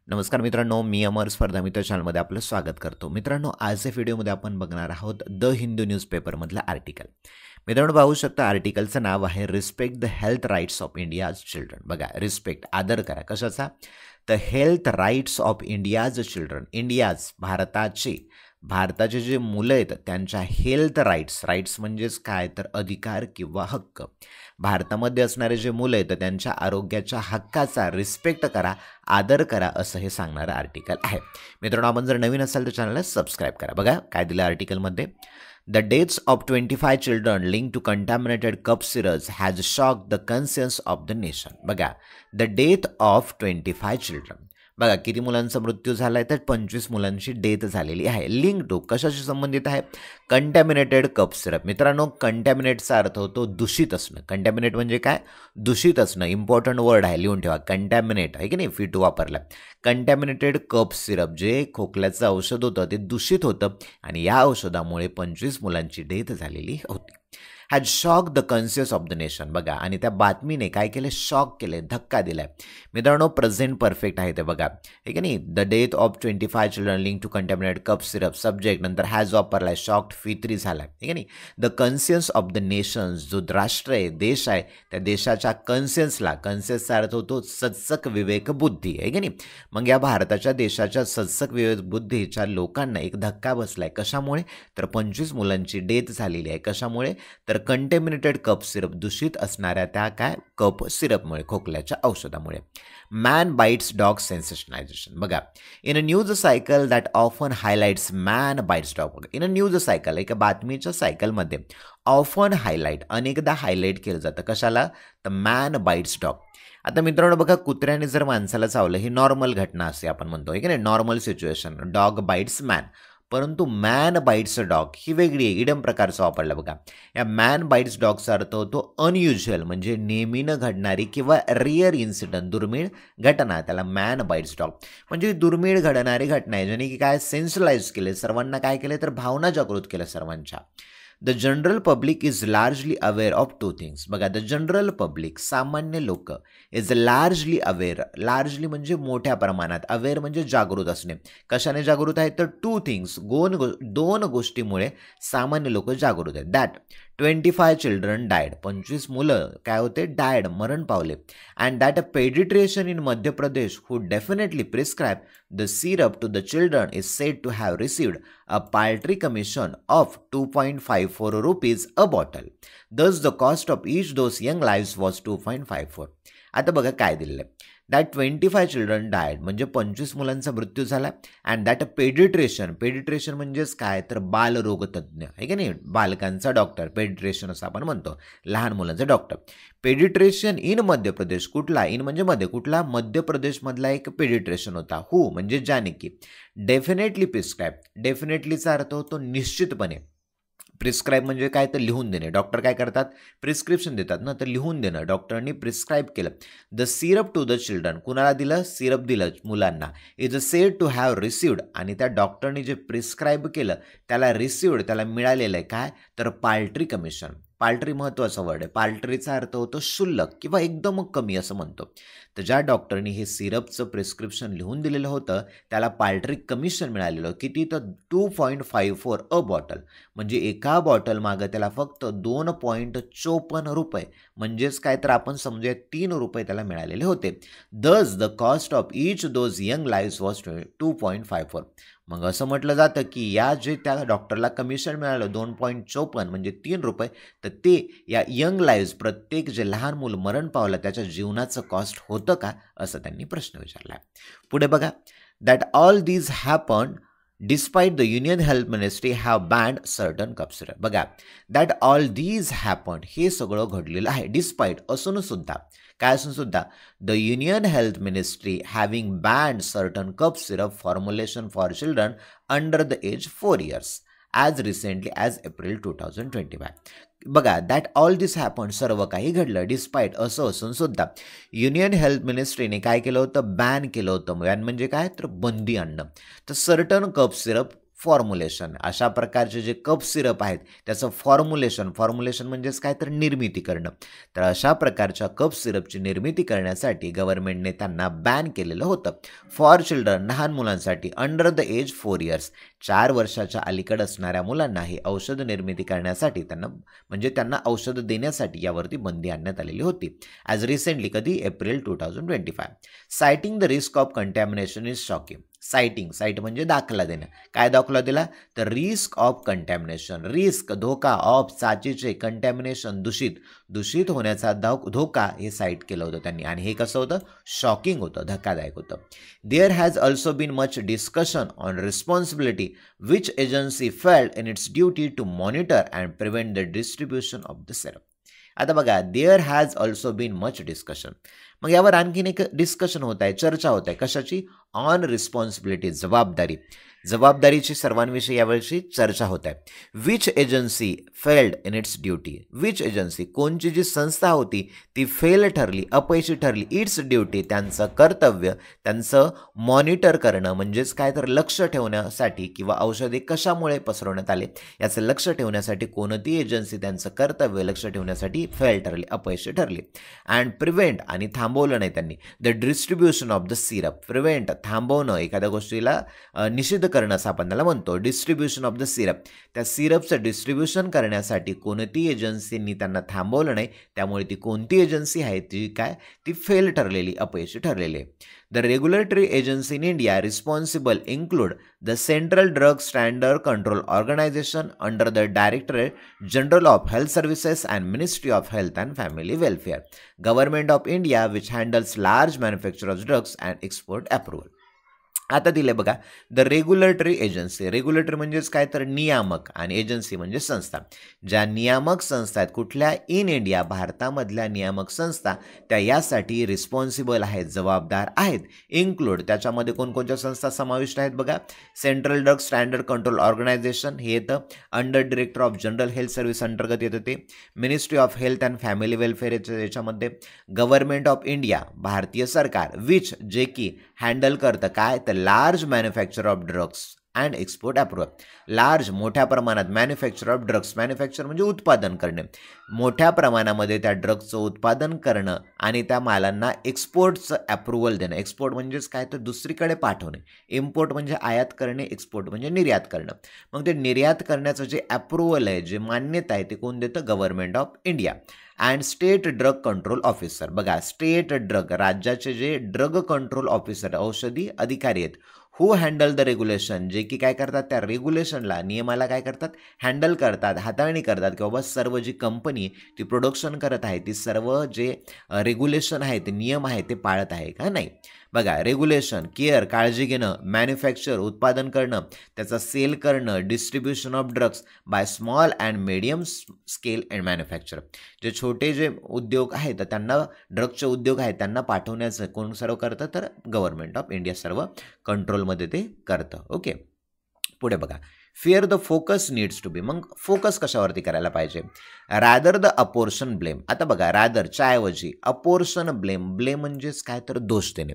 नमस्कार मित्रांनो, मी अमर स्पर्धा मित्र चॅनलमध्ये आपलं स्वागत करतो. मित्रांनो, आजच्या व्हिडिओमध्ये आपण बघणार आहोत द हिंदू न्यूजपेपरमधलं आर्टिकल. मित्रांनो, पाहू शकता आर्टिकलचं नाव आहे respect the health rights of India's children. बघा, रिस्पेक्ट आदर करा कशाचा? The health rights of India's children. भारताचे जे मुलं आहेत त्यांच्या हेल्थ राईट्स म्हणजेच काय तर अधिकार किंवा हक्क. भारतामध्ये असणारे जे मुलं आहेत त्यांच्या आरोग्याच्या हक्काचा रिस्पेक्ट करा, आदर करा असं हे सांगणारं आर्टिकल आहे. मित्रांनो, आपण जर नवीन असाल तर चॅनलला सबस्क्राईब करा. बघा काय दिलं आर्टिकलमध्ये. The deaths of 25 children linked to contaminated cup syrups has shocked the conscience of the nation. बघा, the death of 25 children. बघा किती मुलांचा मृत्यू झाला आहे तर 25 मुलांची डेथ झालेली आहे. लिंक टू कशाशी संबंधित आहे? Contaminated cough syrup. मित्रांनो, कंटॅमिनेटचा अर्थ होतो दूषित असणं. कंटॅमिनेट म्हणजे काय? दूषित असणं. इम्पॉर्टंट वर्ड आहे, लिहून ठेवा. कंटॅमिनेट आहे की नाही, फिटू वापरला. कंटॅमिनेटेड कप सिरप जे खोकल्याचं औषध होतं ते दूषित होतं आणि या औषधामुळे 25 मुलांची डेथ झालेली होती. Has shock the conscious of the nation. बघा, आणि त्या बातमीने काय केले? शॉक केले, धक्का दिलाय. मित्रांनो, प्रेझेंट परफेक्ट आहे ते बघा, हे की नाही. The death of 25 children link to contaminated cough syrup. Subject नंतर हॅज वापरलाय, शॉक्ड फित्री झालाय, हे की नाही. The conscience of the nations. जो राष्ट्र आहे, देश आहे, त्या देशाच्या कॉन्शियसचा अर्थ होतो सत्सक विवेक बुद्धी, आहे की नाही. मग या भारताच्या देशाच्या सत्सक विवेक बुद्धीच्या लोकांना एक धक्का बसलाय. कशामुळे? तर 25 मुलांची डेथ झालेली आहे. कशामुळे? तर कंटॅमिनेटेड कप सिरप, दूषित असणाऱ्या त्या काय कप सिरपमुळे, खोकल्याच्या औषधामुळे. Man bytes dog सेन्सेशनायझेशन. बघा, in a news cycle that often highlights man bytes dog. In a news cycle, एका बातमीच्या सायकलमध्ये ऑफन अनेकदा हायलाइट केलं जातं. कशाला? तर मॅन बाइट्स डॉग. आता मित्रांनो बघा, कुत्र्याने जर माणसाला चावलं ही नॉर्मल घटना असे आपण म्हणतो, की नाही, normal situation. Dog bytes man. परंतु मॅन बाइट्स डॉग ही वेगळी आहे, इडम प्रकारचा वापरला. बघा, या मॅन बाइट्स डॉगचा अर्थ होतो अनयुज्युअल, म्हणजे नेहमीनं घडणारी किंवा रिअर इन्सिडंट, दुर्मिळ घटना. त्याला मॅन बाइट्स डॉग म्हणजे दुर्मिळ घडणारी घटना आहे, ज्याने की काय सेन्सलाइज केले, सर्वांना काय केले तर भावना जागृत केल्या सर्वांच्या. The general public is largely aware of two things. बघा, द जनरल पब्लिक, सामान्य लोक, इज लार्जली अवेअर. लार्जली म्हणजे मोठ्या प्रमाणात, अवेअर म्हणजे जागृत असणे. कशाने जागृत आहेत? तर टू थिंग्स, दोन गोष्टीमुळे सामान्य लोक जागृत आहेत. That 25 children died. 25 मुलं काय होते? डायड, मरण पावले. And that a pediatrician in Madhya Pradesh who definitely prescribe the syrup to the children is said to have received a paltry commission of 2.54 rupees a bottle. Thus the cost of each those young lives was 2.54. आता बघा काय दिलेलं आहे. That 25 children died म्हणजे 25 मुलांचा मृत्यू झाला. And that a paediatrician म्हणजेच काय तर बालरोगतज्ञ, आहे की नाही, बालकांचा डॉक्टर. पेडिट्रिशियन असं आपण म्हणतो, लहान मुलांचा डॉक्टर. पेडिट्रिशियन इन मध्य प्रदेश. कुठला? इन म्हणजे मध्ये. कुठला? मध्य प्रदेशमधला एक पेडिट्रिशियन होता. हू म्हणजे ज्याने की डेफिनेटली प्रिस्क्राईब. डेफिनेटलीचा अर्थ होतो निश्चितपणे. प्रिस्क्राईब म्हणजे काय तर लिहून देणे. डॉक्टर काय करतात? प्रिस्क्रिप्शन देतात ना, तर लिहून देणं. डॉक्टरांनी प्रिस्क्राईब केलं. The syrup to the children. कुणाला दिलं? सिरप दिलं मुलांना. Is said to have received. आणि त्या डॉक्टरनी जे प्रिस्क्राईब केलं त्याला रिसिव्ड, त्याला मिळालेलं आहे काय तर पाल्ट्री कमिशन. पाल्ट्री महत्त्वाचा वर्ड आहे. पाल्ट्रीचा अर्थ होतो शुल्लक किंवा एकदम कमी असं म्हणतो. तर ज्या डॉक्टरनी हे सिरपचं प्रिस्क्रिप्शन लिहून दिलेलं होतं त्याला पाल्ट्री कमिशन मिळालेलं. किती? तर 2.54 अ बॉटल. म्हणजे एका बॉटल मागं त्याला फक्त 2.54 रुपये, म्हणजेच काय तर आपण समजूया 3 रुपये त्याला मिळालेले होते. दस the cost of each those young lives was 2.54. मग असं म्हटलं जातं की या जे त्या डॉक्टरला कमिशन मिळालं 2.54 म्हणजे 3 रुपये, तर ते या यंग लाईव्स, प्रत्येक जे लहान मूल मरण पावलं त्याच्या जीवनाचं कॉस्ट होतं का, असं त्यांनी प्रश्न विचारला. पुढे बघा, that all these happen despite the union health ministry have band certain cough syrup. बघा, दॅट ऑल दीज हॅपन हे सगळं घडलेलं आहे. डिस्पाईट असून सुद्धा, काय असून सुद्धा? The union health ministry having banned certain cough syrup formulation for children under the age 4 years as recently as April 2025. बघा, दॅट ऑल दिस हॅपन, सर्व काही घडलं. डिस्पाईट असं असून सुद्धा युनियन हेल्थ मिनिस्ट्रीने काय केलं होतं? बॅन केलं होतं. बॅन म्हणजे काय तर बंदी आणणं. तर सर्टन कप सिरप फॉर्म्युलेशन. अशा प्रकारचे जे कफ सिरप आहेत त्याचं फॉर्म्युलेशन म्हणजेच काय तर निर्मिती करणं. तर अशा प्रकारच्या कफ सिरपची निर्मिती करण्यासाठी गव्हर्नमेंटने त्यांना बॅन केलेलं होतं. फॉर चिल्ड्रन, लहान मुलांसाठी अंडर द एज 4 इयर्स, 4 वर्षाच्या अलीकडे असणाऱ्या मुलांना हे औषध निर्मिती करण्यासाठी त्यांना औषध देण्यासाठी यावरती बंदी आणण्यात आलेली होती. ॲज रिसेंटली कधी April 2025. Sighting the risk of contamination is shocking. Site म्हणजे दाखला देणं. काय दाखला दिला तर रिस्क ऑफ कंटॅमिनेशन, रिस्क धोका, ऑफ साचीचे, कंटॅमिनेशन दूषित होण्याचा धोका हे साईट केलं होतं त्यांनी. आणि हे कसं होतं, शॉकिंग होतं, धक्कादायक होतं. There has also been much discussion on responsibility which agency failed in its duty to monitor and prevent the distribution of the syrup. आता बघा, there has also been much discussion. मग यावर आणखीन एक डिस्कशन होत आहे, चर्चा होत आहे. कशाची? ऑन रिस्पॉन्सिबिलिटी, जबाबदारीची सर्वांविषयी यावर्षी चर्चा होत आहे. Which agency failed in its duty. Which agency, कोणची जी संस्था होती ती फेल ठरली, अपयशी ठरली. इट्स ड्युटी, त्यांचं कर्तव्य, त्यांचं मॉनिटर करणं म्हणजेच काय तर लक्ष ठेवण्यासाठी किंवा औषधे कशामुळे पसरवण्यात आले याचं लक्ष ठेवण्यासाठी कोणती एजन्सी त्यांचं कर्तव्य लक्ष ठेवण्यासाठी फेल ठरली, अपयशी ठरली. अँड प्रिव्हेंट, आणि थांबवलं नाही त्यांनी, the distribution of the syrup. Prevent, थांबवणं, एखाद्या गोष्टीला निषिद्ध करणं असं आपण त्याला म्हणतो. डिस्ट्रीब्युशन ऑफ द सिरप, त्या सिरपचं डिस्ट्रीब्युशन करण्यासाठी कोणती एजन्सींनी त्यांना थांबवलं नाही, त्यामुळे ती कोणती एजन्सी आहे ती फेल ठरलेली, अपयशी ठरलेली आहे. The regulatory agency in India responsible include the Central Drug Standard Control Organization under the Directorate General of Health Services and Ministry of Health and Family Welfare, Government of India, which handles large manufacture of drugs and export approval. आता दिले बघा, the regulatory agency. Regulatory म्हणजेच काय तर नियामक, आणि agency म्हणजे संस्था. ज्या नियामक संस्था आहेत कुठल्या, इन इंडिया, भारतामधल्या नियामक संस्था, त्या यासाठी रिस्पॉन्सिबल आहेत, जबाबदार आहेत. इन्क्लूड, त्याच्यामध्ये कोणकोणत्या संस्था समाविष्ट आहेत बघा. Central drug standard control organisation हे येतं, under director of general health service अंतर्गत येतं ते. Ministry of health and family welfare याच्यामध्ये. गव्हर्नमेंट ऑफ इंडिया, भारतीय सरकार. विच, जे की हँडल करतं काय तर large manufacture of drugs and export approval. Large, मोठ्या प्रमाणात, मॅन्युफॅक्चर ऑफ ड्रग्स, मॅन्युफॅक्चर म्हणजे उत्पादन करणे, मोठ्या प्रमाणामध्ये त्या ड्रग्सचं उत्पादन करणं आणि त्या मालांना एक्सपोर्टचं अप्रुव्हल देणं. एक्सपोर्ट म्हणजेच काय तर दुसरीकडे पाठवणे. इम्पोर्ट म्हणजे आयात करणे, एक्सपोर्ट म्हणजे निर्यात करणं. मग ते निर्यात करण्याचं जे अप्रुव्हल आहे, जे मान्यता आहे, ते कोण देतं? Government of India. And state drug control officer. बघा, स्टेट ड्रग, राज्याचे जे ड्रग कंट्रोल ऑफिसर, औषधी अधिकारी आहेत. हू हँडल द रेग्युलेशन, जे की काय करतात, त्या रेग्युलेशनला, नियमाला काय करतात, हँडल करतात, हाताळणी करतात, की बाबा सर्व जी कंपनी ती प्रोडक्शन करत आहे ती सर्व जे रेग्युलेशन आहे, ते नियम आहे, ते पाळत आहे का नाही. बघा, रेग्युलेशन, केअर, काळजी घेणं, मॅन्युफॅक्चर, उत्पादन करणं, त्याचा सेल करणं, distribution of drugs by small and medium scale and manufacture. जे छोटे जे उद्योग आहेत, त्यांना ड्रग्सचे उद्योग आहेत, त्यांना पाठवण्याचं कोण सर्व करतं तर गव्हर्नमेंट ऑफ इंडिया सर्व कंट्रोलमध्ये ते करतं. ओके, पुढे बघा. Fear the focus needs to be. मग फोकस कशावरती करायला पाहिजे? Rather the apportion blame. आता बघा, रॅदरच्या ऐवजी अपोर्शन ब्लेम. ब्लेम म्हणजेच काय तर दोष देणे,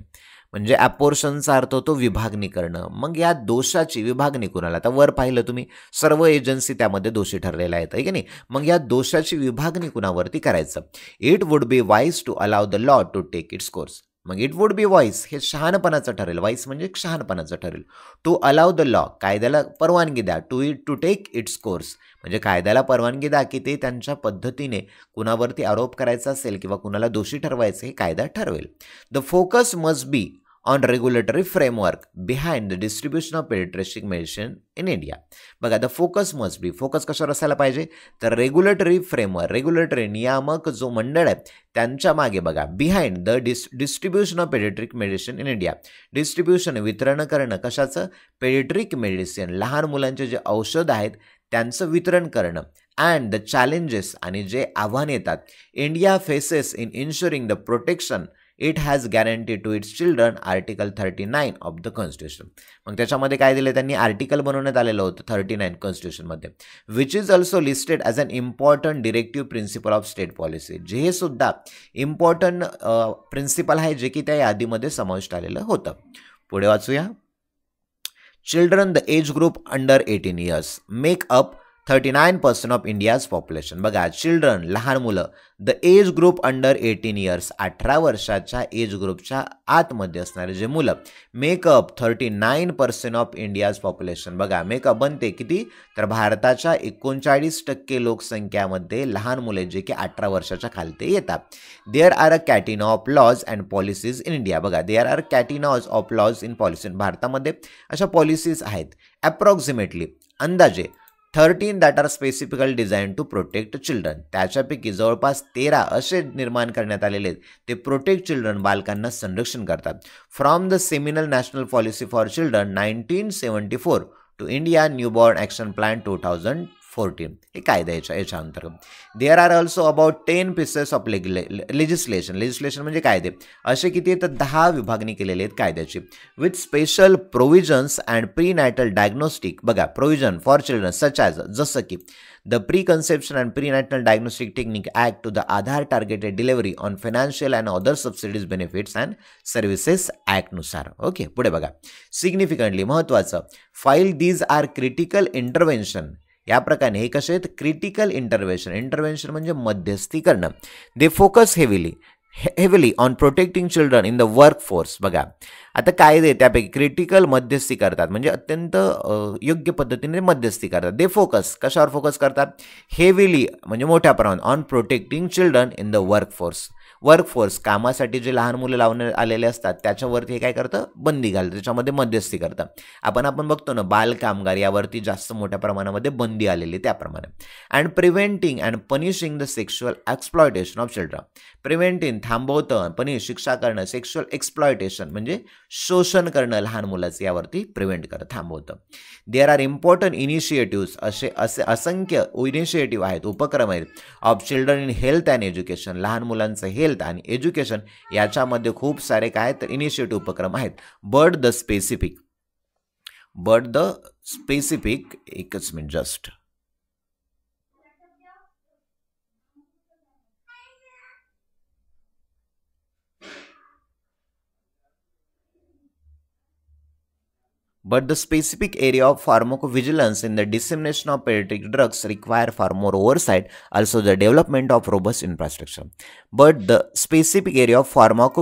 म्हणजे अपोर्शनचा अर्थ होतो विभागणी करणं. मग या दोषाची विभागणी कुणाला? आता वर पाहिलं तुम्ही, सर्व एजन्सी त्यामध्ये दोषी ठरलेल्या आहेत, आहे की नाही. मग या दोषाची विभागणी कुणावरती करायचं? It would be wise to allow the law to take its course. मग इट वुड बी वाईज, हे शहाणपणाचं ठरेल. वाईज म्हणजे शहाणपणाचं ठरेल. टू अलाव द लॉ, कायद्याला परवानगी द्या. टू टेक इट्स कोर्स म्हणजे कायद्याला परवानगी द्या की ते त्यांच्या पद्धतीने कुणावरती आरोप करायचा असेल किंवा कुणाला दोषी ठरवायचं हे कायदा ठरवेल. The focus must be on regulatory framework behind the distribution of pediatric medicine in India. बघा, the focus must be, focus कशावर असायला पाहिजे तर रेग्युलेटरी फ्रेमवर्क, रेग्युलेटरी नियामक जो मंडळ आहे त्यांच्या मागे बघा, behind the distribution of pediatric medicine in India. Distribution, वितरण करणं कशाचं? पेडियाट्रिक मेडिसिन, लहान मुलांचे जे औषध आहेत त्यांचं वितरण करणं. अँड द चॅलेंजेस, आणि जे आव्हान येतात, India faces in ensuring the protection it has guarantee to its children, article 39 of the constitution. मग त्याच्यामध्ये काय दिलं त्यांनी? आर्टिकल बनवण्यात आलेलं होतं 39 कॉन्स्टिट्यूशनमध्ये. Which is also listed as an important directive principle of state policy. जे सुद्धा इम्पॉर्टंट प्रिन्सिपल आहे जे की त्या यादीमध्ये समाविष्ट आलेलं होतं. पुढे वाचूया. Children the age group under 18 years make up 39% of India's population. बघा, चिल्ड्रन लहान मुलं, the age group under 18 years 18 वर्षाच्या एज ग्रुपच्या आतमध्ये असणारे जे मुलं मेकअप 39% ऑफ इंडियाज पॉप्युलेशन. बघा, मेकअप बनते किती, तर भारताच्या 39% लोकसंख्यामध्ये लहान मुले जे की 18 वर्षाच्या खालते येतात. There are a catena of laws and policies in India. बघा, there are catenas of laws in policy. भारतामध्ये अशा पॉलिसीज आहेत अप्रॉक्सिमेटली अंदाजे 13 that are specifically design to protect children. त्याच्यापैकी जवळपास 13 असे निर्माण करण्यात आलेले आहेत ते प्रोटेक्ट चिल्ड्रन, बालकांना संरक्षण करतात. From the seminal national policy for children 1974 to India newborn action plan 2014 हे कायदा याच्या अंतर्गत. There are also about 10 pieces of legislation म्हणजे कायदे असे किती तर 10 विभागणी केलेले आहेत कायद्याची, with special provisions and prenatal diagnostic. बघा, provision for children such as जसं की the preconception and prenatal diagnostic technique act to the Aadhaar targeted delivery on financial and other subsidies benefits and services ॲक्टनुसार. Okay, पुढे बघा, significantly महत्त्वाचं, while these are critical intervention. या प्रकारे हे कसे आहेत, क्रिटिकल इंटरव्हेन्शन म्हणजे मध्यस्थी करणं. They focus heavily on protecting children in the workforce. बघा, आता कायदे त्यापैकी क्रिटिकल मध्यस्थी करतात म्हणजे अत्यंत योग्य पद्धतीने मध्यस्थी करतात. दे फोकस कशावर फोकस करतात, हेविली म्हणजे मोठ्या प्रमाणात on protecting children in the workforce कामासाठी जे लहान मुलं लावण्यात आलेले असतात त्याच्यावरती हे काय करतं, बंदी घालतं, त्याच्यामध्ये मध्यस्थी करतं. आपण बघतो ना, बाल कामगार यावरती जास्त मोठ्या प्रमाणामध्ये बंदी आलेली त्याप्रमाणे. And preventing and punishing the sexual exploitation of children. Preventing थांबवतं, पनिश शिक्षा करणं, सेक्शुअल एक्सप्लॉयटेशन म्हणजे शोषण करणं लहान मुलाचं यावरती प्रिव्हेंट करतं, थांबवतं. देअर आर इम्पॉर्टंट इनिशिएटिव्स असे असंख्य इनिशिएटिव्ह आहेत, उपक्रम आहेत of children in health and education. लहान मुलांचं हेल्थ आणि एज्युकेशन याच्यामध्ये खूप सारे काय तर इनिशिएटिव्ह उपक्रम आहेत. बट द स्पेसिफिक एकच minute just But the specific area of pharmacovigilance in the dissemination of pediatric drugs require far more oversight, also the development of robust infrastructure. But the specific area of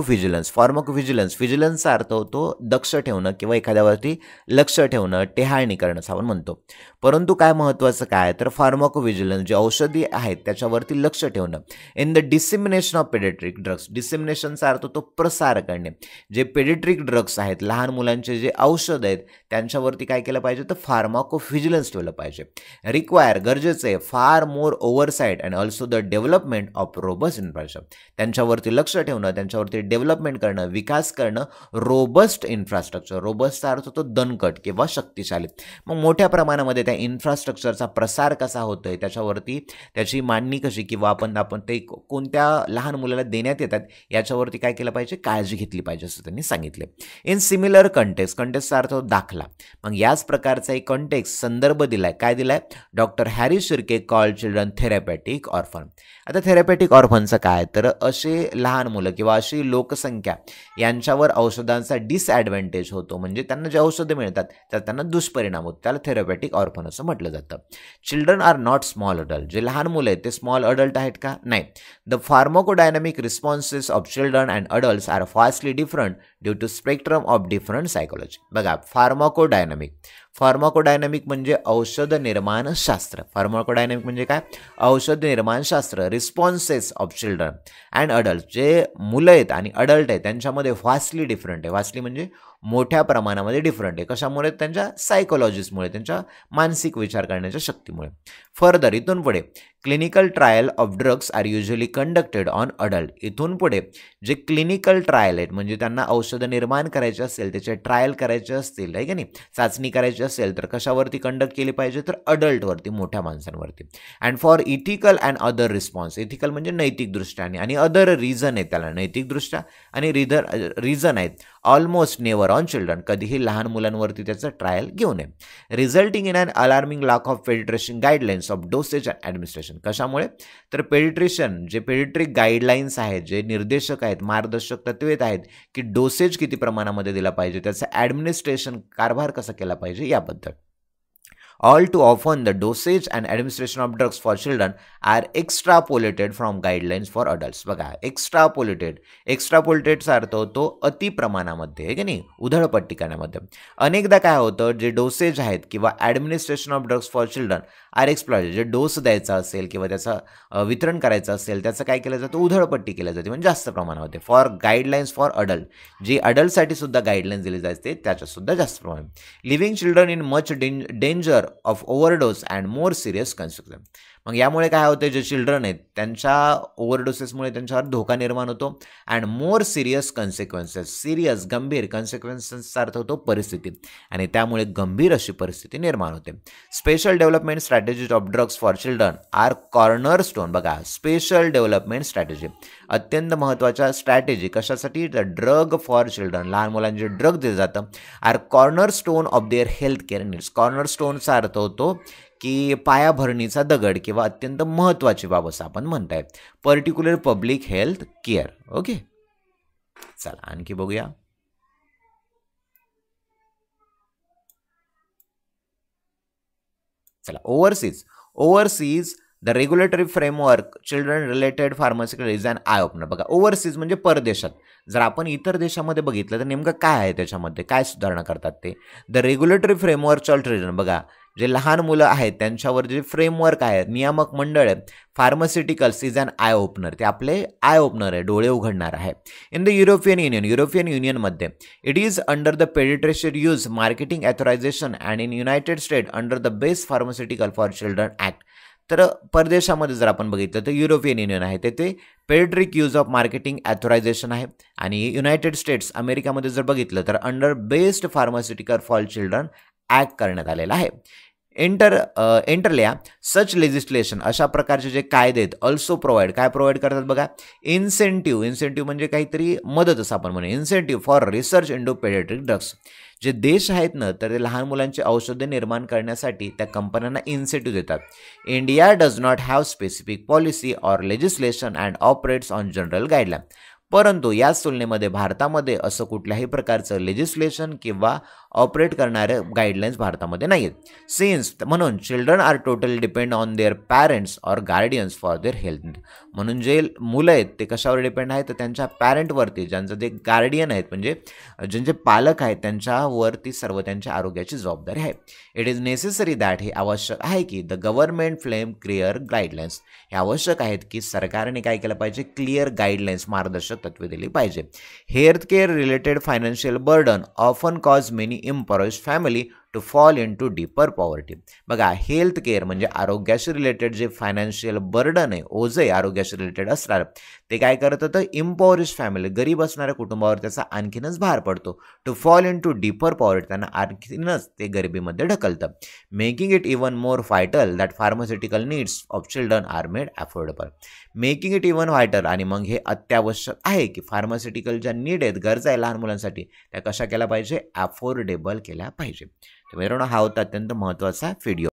vigilance अर्थ होतो दक्ष ठेवणं किंवा एखाद्यावरती लक्ष ठेवणं, टेहाळणी करणं असं आपण म्हणतो. परंतु काय महत्त्वाचं काय तर फार्माकोव्हिजिलन्स जे औषधी आहेत त्याच्यावरती लक्ष ठेवणं. In the dissemination of pediatric drugs, डिसेमिनेशनचा अर्थ होतो प्रसार करणे. जे पेडियाट्रिक ड्रग्स आहेत, लहान मुलांचे जे औषध आहेत त्यांच्यावरती काय केलं पाहिजे तर फार्माकोव्हिजिलन्स ठेवलं पाहिजे. रिक्वायर गरजेचं आहे far more oversight and also the development of robust infrastructure. त्यांच्यावरती लक्ष ठेवणं, त्यांच्यावरती डेव्हलपमेंट करणं, विकास करणं, रोबस्ट इन्फ्रास्ट्रक्चर. रोबस्टचा अर्थ होतो दणकट किंवा शक्तिशाली. मग मोठ्या प्रमाणामध्ये त्या इन्फ्रास्ट्रक्चरचा प्रसार कसा होतोय त्याच्यावरती त्याची मांडणी कशी किंवा आपण ते कोणत्या लहान मुलाला देण्यात येतात याच्यावरती काय केलं पाहिजे, काळजी घेतली पाहिजे असं त्यांनी सांगितले. इन सिमिलर कंटेक्सचा अर्थ दाखला. मग याच प्रकारचा एक कंटेक्स्ट संदर्भ दिलाय, काय दिलाय, doctor Harry Shirke called children therapeutic orphan. आता थेरपॅटिक ऑर्फनचं काय तर असे लहान मुलं किंवा अशी लोकसंख्या यांच्यावर औषधांचा डिसॲडव्हान्टेज होतो, म्हणजे त्यांना जे औषधं मिळतात तर त्यांना दुष्परिणाम होतो, त्याला थेरपॅटिक ऑर्फन असं म्हटलं जातं. Children are not small adult. जे लहान मुलं आहेत ते स्मॉल अडल्ट आहेत का, नाही. The pharmacodynamic responses of children and adults are vastly different due to spectrum of different psychology. बघा, फार्माकोडायनॅमिक म्हणजे औषध निर्माणशास्त्र. फार्माकोडायनॅमिक म्हणजे काय, औषध निर्माणशास्त्र. Responses of children and adult, जे मुलं आहेत आणि अडल्ट आहेत त्यांच्यामध्ये व्हास्टली डिफरंट आहे. व्हास्टली म्हणजे मोठ्या प्रमाणामध्ये डिफरंट आहे. कशामुळे, त्यांच्या सायकोलॉजीसमुळे, त्यांच्या मानसिक विचार करण्याच्या शक्तीमुळे. फर्दर इथून पुढे clinical trial of drugs are usually conducted on adult. इथून पुढे जे क्लिनिकल ट्रायल आहेत म्हणजे त्यांना औषधं निर्माण करायचे असेल, त्याचे ट्रायल करायचे असतील आहे की नाही, चाचणी करायची असेल तर कशावरती कंडक्ट केली पाहिजे, तर अडल्टवरती, मोठ्या माणसांवरती. And for ethical and other response, ethical म्हणजे नैतिकदृष्ट्या आणि अदर रिझन आहे, त्याला नैतिकदृष्ट्या आणि रिझन आहेत, ऑलमोस्ट नेवर ऑन चिल्ड्रन, कधीही लहान मुलांवरती त्याचं ट्रायल घेऊ नये. Resulting in an alarming lack of paediatrician guidelines of dosage and administration. कशामुळे, तर पेडिट्रिशियन जे पेडिट्रिक गाईडलाईन्स आहेत, जे निर्देशक आहेत, मार्गदर्शक तत्त्वे आहेत की डोसेज किती प्रमाणामध्ये दिला पाहिजे, त्याचं ॲडमिनिस्ट्रेशन, कारभार कसा केला पाहिजे याबद्दल. All too often, the dosage and administration of drugs for children are extrapolated from guidelines for adults. बघा, एक्स्ट्रापोलेटेडचा अर्थ होतो अति प्रमाणामध्ये, आहे की नाही, उधळपट्टी करण्यामध्ये. अनेकदा काय होतं, जे डोसेज आहेत किंवा administration of drugs for children are exploited, जे डोस द्यायचा असेल किंवा त्याचं वितरण करायचं असेल, त्याचं काय केलं जातं, उधळपट्टी केली जाते, म्हणजे जास्त प्रमाणामध्ये. फॉर गाईडलाईन्स फॉर अडल्ट, जी अडल्टसाठी सुद्धा गाईडलाईन्स दिली जाते, त्याच्यासुद्धा जास्त प्रमाणात. Living children in much danger of overdose and more serious consequence. मग यामुळे काय होते, जे चिल्ड्रन आहेत त्यांच्या ओव्हरडोसेसमुळे त्यांच्यावर धोका निर्माण होतो. And more serious consequences, serious गंभीर, कन्सिक्वेन्सेसचा अर्थ होतो परिस्थिती, आणि त्यामुळे गंभीर अशी परिस्थिती निर्माण होते. Special development strategies of drugs for children are cornerstone. बघा, स्पेशल डेव्हलपमेंट स्ट्रॅटेजी, अत्यंत महत्त्वाच्या स्ट्रॅटेजी कशासाठी, द ड्रग फॉर चिल्ड्रन, लहान मुलांचे ड्रग दिलं जातं, are cornerstone of their health care needs. कॉर्नरस्टोनचा अर्थ होतो की पायाभरणीचा दगड किंवा अत्यंत महत्त्वाची बाब असं आपण म्हणताय, particular public health care. Okay, चला आणखी बघूया. चला, overseas the regulatory framework children related pharmaceutical is an eye opener. बघा, ओव्हरसीज म्हणजे परदेशात. जर आपण इतर देशामध्ये बघितलं तर नेमकं काय आहे, त्याच्यामध्ये काय सुधारणा करतात ते. द रेग्युलेटरी फ्रेमवर्क चिल्ड्रन, बघा, जे लहान मुलं आहेत त्यांच्यावर जे फ्रेमवर्क आहे, नियामक मंडळ आहे, pharmaceuticals is an eye opener, ते आपले आय ओपनर आहे, डोळे उघडणार आहे. इन द युरोपियन युनियनमध्ये it is under the paediatrician use marketing authorisation and in United State under the best pharmaceutical for children act. तर परदेशामध्ये जर आपण बघितलं तर युरोपियन युनियन आहे, तेथे पेडिट्रिक यूज ऑफ मार्केटिंग ऑथरायझेशन आहे. आणि युनायटेड स्टेट्स अमेरिकामध्ये जर बघितलं तर under best pharmaceutical for children act करण्यात आलेला आहे. एंटरल्या सच लेजिस्लेशन, अशा प्रकारचे जे कायदे आहेत, ऑल्सो प्रोव्हाइड, काय प्रोव्हाइड करतात बघा, इन्सेंटिव्ह म्हणजे काहीतरी मदत असं आपण म्हणू, incentive for research into paediatric drugs. जे देश आहेत ना, तर ते लहान मुलांची औषधे निर्माण करण्यासाठी त्या कंपन्यांना इन्सेंटिव्ह देतात. India does not have specific policy or legislation and operates on general guideline. परंतु याच तुलनेमध्ये भारतामध्ये असं कुठल्याही प्रकारचं लेजिस्लेशन किंवा ऑपरेट करणारे गाईडलाईन्स भारतामध्ये नाही आहेत. सिन्स, म्हणून children are totally depend on their parents or guardians for their health. म्हणून जे मुलं आहेत ते कशावर डिपेंड आहेत, तर त्यांच्या पॅरेंटवरती, ज्यांचं ते गार्डियन आहेत, म्हणजे ज्यांचे पालक आहेत त्यांच्यावरती सर्व त्यांच्या आरोग्याची जबाबदारी आहे. इट इज नेसेसरी दॅट, हे आवश्यक आहे की the government flame clear guidelines, हे आवश्यक आहेत की सरकारने काय केलं पाहिजे, क्लिअर गाईडलाईन्स, मार्गदर्शक तत्वे दिली पाहिजे. Health care related financial burden often cause many impoverished family to fall in to deeper poverty. बघा, हेल्थ केअर म्हणजे आरोग्याशी रिलेटेड जे फायनान्शियल बर्डन आहे, ओझं आहे आरोग्याशी रिलेटेड असणार, ते काय करत होतं, इम्पॉवरिश फॅमिली, गरीब असणाऱ्या कुटुंबावर त्याचा आणखीनच भार पडतो. To fall in to deeper poverty, त्यांना आणखीनच ते गरिबीमध्ये ढकलतं. Making it even more vital that pharmaceutical needs of children are made affordable. Making it even vital, आणि मग हे अत्यावश्यक आहे की फार्मास्युटिकल ज्या नीड आहेत, गरजा आहे लहान मुलांसाठी, त्या कशा केल्या पाहिजे, अफोर्डेबल केल्या पाहिजे. तर मित्रांनो, हा होता अत्यंत महत्त्वाचा व्हिडिओ.